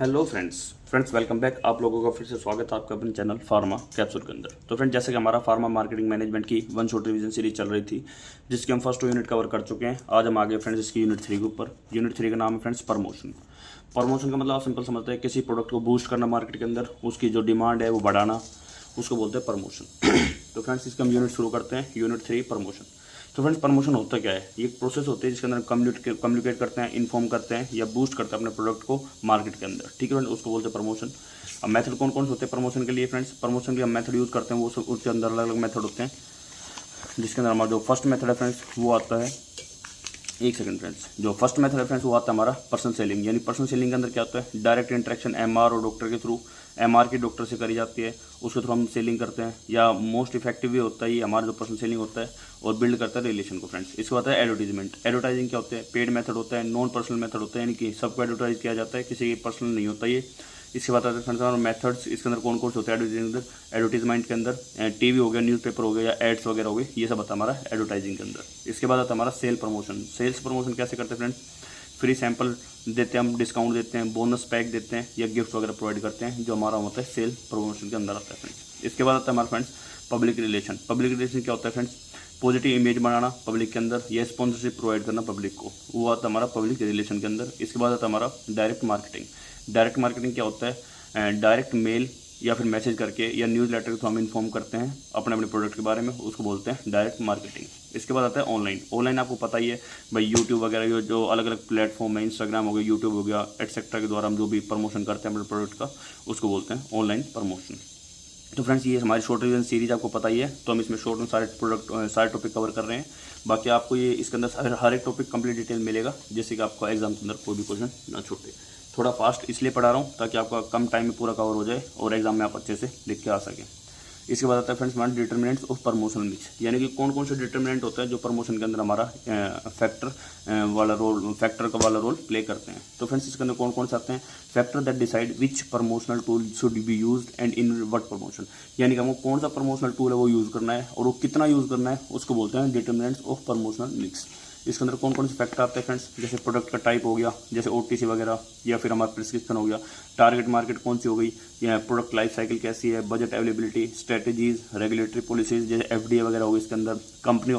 Hello friends welcome back. आप लोगों का फिर से स्वागत है आपका अपने चैनल फार्मा कैप्सूल के अंदर। तो फ्रेंड्स, जैसे कि हमारा फार्मा मार्केटिंग मैनेजमेंट की वन शॉट रिवीजन सीरीज चल रही थी, जिसकी हम फर्स्ट यूनिट कवर कर चुके हैं। आज हम आगे फ्रेंड्स इसकी यूनिट 3 के ऊपर। यूनिट 3 का नाम है फ्रेंड्स प्रमोशन। प्रमोशन का मतलब आप सिंपल समझते हैं, किसी प्रोडक्ट को बूस्ट करना मार्केट के अंदर, उसकी जो डिमांड है वो बढ़ाना, उसको बोलते हैं प्रमोशन। तो फ्रेंड्स, इसका हम यूनिट शुरू करते हैं। Unit 3 promotion. तो फ्रेंड्स, प्रमोशन होता क्या है? ये एक प्रोसेस होती है जिसके अंदर कम्युनिकेट करते हैं, इन्फॉर्म करते हैं या बूस्ट करते हैं अपने प्रोडक्ट को मार्केट के अंदर। ठीक है फ्रेंड्स, उसको बोलते हैं प्रमोशन। अब मेथड कौन कौन से होते हैं प्रमोशन के लिए? फ्रेंड्स, प्रमोशन के हम मेथड यूज़ करते हैं, वो सब उसके अंदर अलग अलग मेथड होते हैं, जिसके अंदर हमारा जो फर्स्ट मेथड है फ्रेंड्स वो आता है, एक सेकंड फ्रेंड्स, जो फर्स्ट मेथड है फ्रेंड्स वो आता है हमारा पर्सनल सेलिंग। यानी पर्सनल सेलिंग के अंदर क्या होता है? डायरेक्ट इंटरेक्शन एमआर और डॉक्टर के थ्रू, एमआर की डॉक्टर से करी जाती है, उसके थ्रू हम सेलिंग करते हैं। या मोस्ट इफेक्टिव भी होता है ये हमारा जो पर्सनल सेलिंग होता है, और बिल्ड करता है रिलेशन को फ्रेंड्स। इसके बाद है एडवर्टीजमेंट। एडवर्टाइजिंग क्या होता है? पेड मेथड होता है, नॉन पर्सनल मेथड होता है, यानी कि सबको एडवर्टाइज किया जाता है, किसी की पर्सनल नहीं होता ये। इसके बाद आते हैं फ्रेंड्स मेथड्स। इसके अंदर कौन कौन से होते हैं एडवर्टीजमेंट के अंदर? टीवी हो गया, न्यूज़पेपर हो गया, या एड्स वगैरह हो गए, ये सब आता है हमारा एडवर्टाइजिंग के अंदर। इसके बाद आता है हमारा सेल प्रमोशन। सेल्स प्रमोशन कैसे करते हैं फ्रेंड्स? फ्री सैंपल देते हैं हम, डिस्काउंट देते हैं, बोनस पैक देते हैं, या गिफ्ट वगैरह प्रोवाइड करते हैं, जो हमारा होता है सेल प्रमोशन के अंदर आता है फ्रेंड्स। इसके बाद आता है हमारा friends public relation. Public relation क्या होता है फ्रेंड्स? पॉजिटिव इमेज बनाना पब्लिक के अंदर, या स्पॉन्सरशिप प्रोवाइड करना पब्लिक को, वो आता है हमारा पब्लिक रिलेशन के अंदर। इसके बाद आता है हमारा डायरेक्ट मार्केटिंग। डायरेक्ट मार्केटिंग क्या होता है? डायरेक्ट मेल या फिर मैसेज करके या न्यूज़ लेटर के थ्रू हम इन्फॉर्म करते हैं अपने अपने प्रोडक्ट के बारे में, उसको बोलते हैं डायरेक्ट मार्केटिंग। इसके बाद आता है ऑनलाइन। ऑनलाइन आपको पता ही है भाई, यूट्यूब वगैरह जो अलग अलग प्लेटफॉर्म है, इंस्टाग्राम हो गया, यूट्यूब हो गया, एटसेट्रा के द्वारा हम जो भी प्रमोशन करते हैं अपने प्रोडक्ट का, उसको बोलते हैं ऑनलाइन प्रमोशन। तो फ्रेंड्स, ये हमारी शॉर्ट रिवीजन सीरीज आपको पता ही है, तो हम इसमें शॉर्ट में सारे टॉपिक कवर कर रहे हैं। बाकी आपको ये इसके अंदर हर एक टॉपिक कंप्लीट डिटेल मिलेगा, जैसे कि आपको एग्जाम के अंदर कोई भी क्वेश्चन ना छूटे। थोड़ा फास्ट इसलिए पढ़ा रहा हूँ ताकि आपका कम टाइम में पूरा कवर हो जाए और एग्जाम में आप अच्छे से लिख के आ सकें। इसके बाद आता है फ्रेंड्स हमारे डिटर्मिनेंट्स ऑफ प्रमोशन मिक्स। यानी कि कौन कौन से डिटर्मिनेंट होता है जो प्रमोशन के अंदर हमारा फैक्टर का वाला रोल प्ले करते हैं। तो फ्रेंड्स, इसके अंदर कौन कौन से आते हैं? Factor that decide which promotional tool should be used and in what promotion. यानी कि हमको कौन सा प्रमोशनल टूल है वो यूज़ करना है और वो कितना यूज़ करना है, उसको बोलते हैं डिटर्मिनेंट्स ऑफ प्रमोशनल मिक्स। इसके अंदर कौन कौन से फैक्टर आते हैं फ्रेंड्स? जैसे प्रोडक्ट का टाइप हो गया, जैसे ओटीसी वगैरह, या फिर हमारा प्रिस्क्रिप्शन हो गया, टारगेट मार्केट कौन सी हो गई, या प्रोडक्ट लाइफ साइकिल कैसी है, budget availability, strategies, regulatory policies जैसे एफडीए वगैरह हो गई। इसके अंदर कंपनी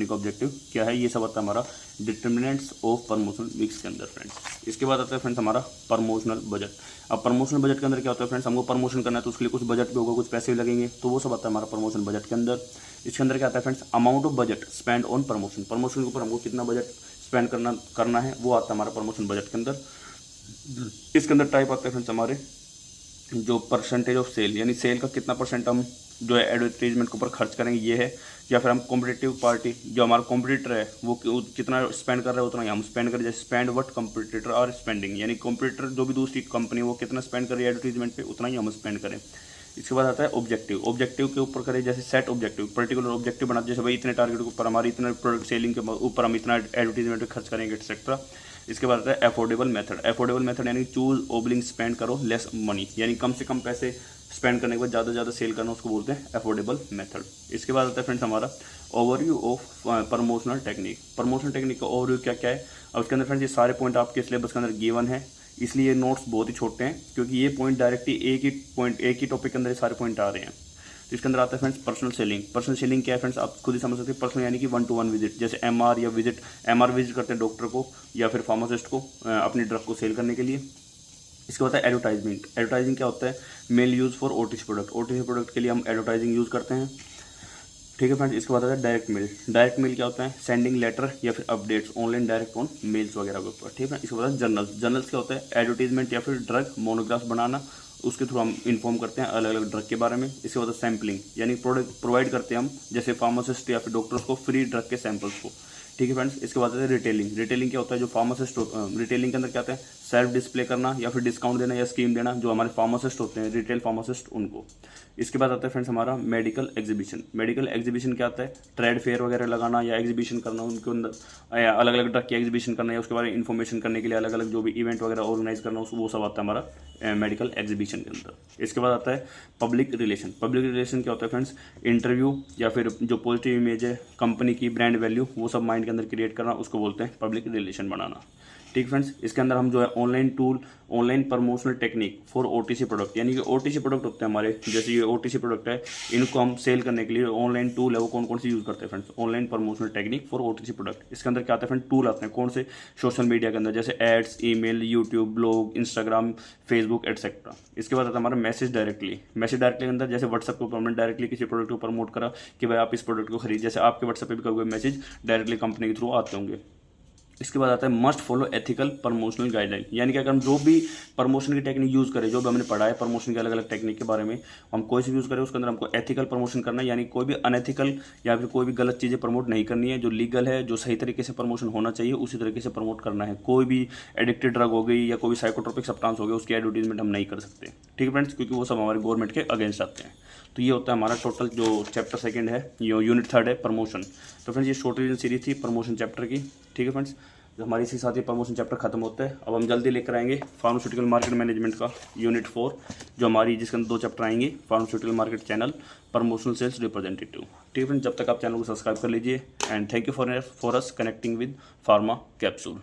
का ऑब्जेक्टिव क्या है, ये सब आता है हमारा डिटर्मिनेंट्स ऑफ प्रमोशनल मिक्स के अंदर फ्रेंड्स। इसके बाद आता है फ्रेंड्स हमारा प्रमोशनल बजट। अब प्रमोशनल बजट के अंदर क्या होता है फ्रेंड्स? हमको प्रमोशन करना है तो उसके लिए कुछ बजट भी होगा, कुछ पैसे भी लगेंगे, तो वो सब आता है हमारा प्रमोशन बजट के अंदर। इसके अंदर क्या आता है friends? Amount of budget spend on promotion. Promotion के ऊपर हमको कितना बजट स्पेंड करना है, वो आता है हमारा प्रमोशन बजट के अंदर। इसके अंदर टाइप आते हैं फ्रेंड्स हमारे जो परसेंटेज ऑफ सेल, यानी सेल का कितना परसेंट हम जो है एडवर्टीजमेंट के ऊपर खर्च करेंगे, ये है। या फिर हम कॉम्पिटिटिव पार्टी, जो हमारा कॉम्पिटिटर है वो कितना स्पेंड कर रहा है उतना ही हम स्पेंड करें। जैसे spend what competitor are spending, यानी कॉम्पिटिटर जो भी दूसरी कंपनी वो कितना स्पेंड कर रही है एडवर्टीजमेंट पे, उतना ही हम स्पेंड करें। इसके बाद आता है ऑब्जेक्टिव। ऑब्जेक्टिव के ऊपर करें, जैसे सेट ऑब्जेक्टिव, पर्टिकुलर ऑब्जेक्टिव बनाते, जैसे भाई इतने टारगेट के ऊपर हमारी इतना प्रोडक्ट सेलिंग के ऊपर हम इतना एडवर्टीजमेंट पे खर्च करेंगे एक्सेट्रा। इसके बाद आता है अफोर्डेबल मेथड। अफोर्डेबल मेथड यानी चूज ओबलिंग स्पेंड करो लेस मनी, यानी कम से कम पैसे स्पेंड करने के बाद ज़्यादा से ज़्यादा सेल करना, उसको बोलते हैं अफोर्डेबल मेथड। इसके बाद आता है फ्रेंड्स हमारा overview of promotional technique. Promotional technique का ओवरव्यू क्या क्या है? अब इसके अंदर फ्रेंड्स ये सारे पॉइंट आपके सिलेबस के अंदर गिवन है, इसलिए ये नोट्स बहुत ही छोटे हैं, क्योंकि ये पॉइंट डायरेक्टली एक ही टॉपिक के अंदर ये सारे पॉइंट आ रहे हैं। तो इसके अंदर आता है friends personal selling. Personal selling क्या है फ्रेंड्स? आप खुद ही समझ सकते हैं। पर्सनल यानी कि 1-to-1 विजिट, जैसे एमआर विजिट करते हैं डॉक्टर को या फिर फार्मासिस्ट को अपनी ड्रग को सेल करने के लिए। इसके बाद है एडवर्टाइजमेंट। एडवर्टाइजिंग क्या होता है? Mail use for OTC product. OTC product के लिए हम एडवर्टाइजिंग यूज़ करते हैं, ठीक है फ्रेंड्स। इसके बाद आता है डायरेक्ट मेल। डायरेक्ट मेल क्या होता है? सेंडिंग लेटर या फिर updates online direct on mails वगैरह के ऊपर, ठीक है। इसके बाद जर्नल्स। जर्नल्स क्या होता है? एडवर्टीजमेंट या फिर ड्रग मोनोग्राफ बनाना, उसके थ्रू हम इन्फॉर्म करते हैं अलग अलग ड्रग के बारे में। इसके बाद सैम्पलिंग, यानी प्रोडक्ट प्रोवाइड करते हैं हम, जैसे फार्मासिस्ट या फिर डॉक्टर्स को फ्री ड्रग के सैंपल्स को, ठीक है फ्रेंड्स। इसके बाद है रिटेलिंग। रिटेलिंग क्या होता है? जो फार्मासिस्ट रिटेलिंग के अंदर क्या होता है? सेल्फ डिस्प्ले करना या फिर डिस्काउंट देना या स्कीम देना, जो हमारे फार्मासिस्ट होते हैं, रिटेल फार्मासिस्ट, उनको। इसके बाद आता है फ्रेंड्स हमारा मेडिकल एग्जीबिशन। मेडिकल एग्जीबिशन क्या आता है? ट्रेड फेयर वगैरह लगाना या एग्जीबिशन करना, उनके अंदर अलग अलग ड्रग की एग्जीबिशन करना या उसके बारे में इन्फॉर्मेशन करने के लिए अलग अलग जो भी इवेंट वगैरह ऑर्गेनाइज करना, वो सब आता है हमारा मेडिकल एग्जीबिशन के अंदर। इसके बाद आता है पब्लिक रिलेशन। पब्लिक रिलेशन क्या होता है फ्रेंड्स? इंटरव्यू या फिर जो पॉजिटिव इमेज है कंपनी की, ब्रांड वैल्यू, वो सब माइंड के अंदर क्रिएट करना, उसको बोलते हैं पब्लिक रिलेशन बनाना। ठीक फ्रेंड्स, इसके अंदर हम जो है online tool, online promotional technique for OTC product, यानी कि ओटीसी प्रोडक्ट होते हैं हमारे, जैसे ये ओटीसी प्रोडक्ट है, इनको हम सेल करने के लिए ऑनलाइन टूल है वो कौन कौन से यूज़ करते हैं friends, online promotional technique for OTC product. इसके अंदर क्या आता है फ्रेंड, टूल आते हैं कौन से, सोशल मीडिया के अंदर, जैसे ads, email, YouTube, blog, Instagram, Facebook etcetera. इसके बाद आता है हमारा मैसेज डायरेक्टली के अंदर, जैसे व्हाट्सएप के ऊपर हमने डायरेक्टली किसी प्रोडक्ट को प्रमोट करा कि भाई आप इस प्रोडक्ट को खरीद, जैसे आपके व्हाट्सएप पे भी कभी मैसेज डायरेक्टली कंपनी के थ्रू आते होंगे। इसके बाद आता है must follow ethical promotional guideline, यानी कि अगर हम जो भी प्रमोशन की टेक्निक यूज़ करें, जो भी हमने पढ़ा है प्रमोशन के अलग अलग टेक्निक के बारे में, हम कोई सी यूज़ करें उसके अंदर हमको एथिकल प्रमोशन करना है, यानी कोई भी अनएथिकल या फिर कोई भी गलत चीज़ें प्रमोट नहीं करनी है। जो लीगल है, जो सही तरीके से प्रमोशन होना चाहिए उसी तरीके से प्रमोट करना है। कोई भी एडिक्टेड ड्रग हो गई या कोई भी साइकोट्रोपिक सब्सटेंस हो गया उसकी एडवर्टीजमेंट हम नहीं कर सकते, ठीक है फ्रेंड्स, क्योंकि वो सब हमारे गवर्नमेंट के अगेंस्ट आते हैं। तो ये होता है हमारा टोटल जो चैप्टर सेकंड है, यूनिट थर्ड है प्रमोशन। तो फ्रेंड्स ये शॉर्ट रिवीजन सीरीज थी प्रमोशन चैप्टर की, ठीक है फ्रेंड्स। हमारी इसी साथ ही प्रमोशन चैप्टर खत्म होता है। अब हम जल्दी लेकर आएंगे फार्मास्यूटिकल मार्केट मैनेजमेंट का यूनिट 4, जो हमारी जिसके अंदर 2 चैप्टर आएंगे, pharmaceutical market channel, promotional sales representative. ठीक है फ्रेंड्स, जब तक आप चैनल को सब्सक्राइब कर लीजिए and thank you for us connecting with pharma capsule.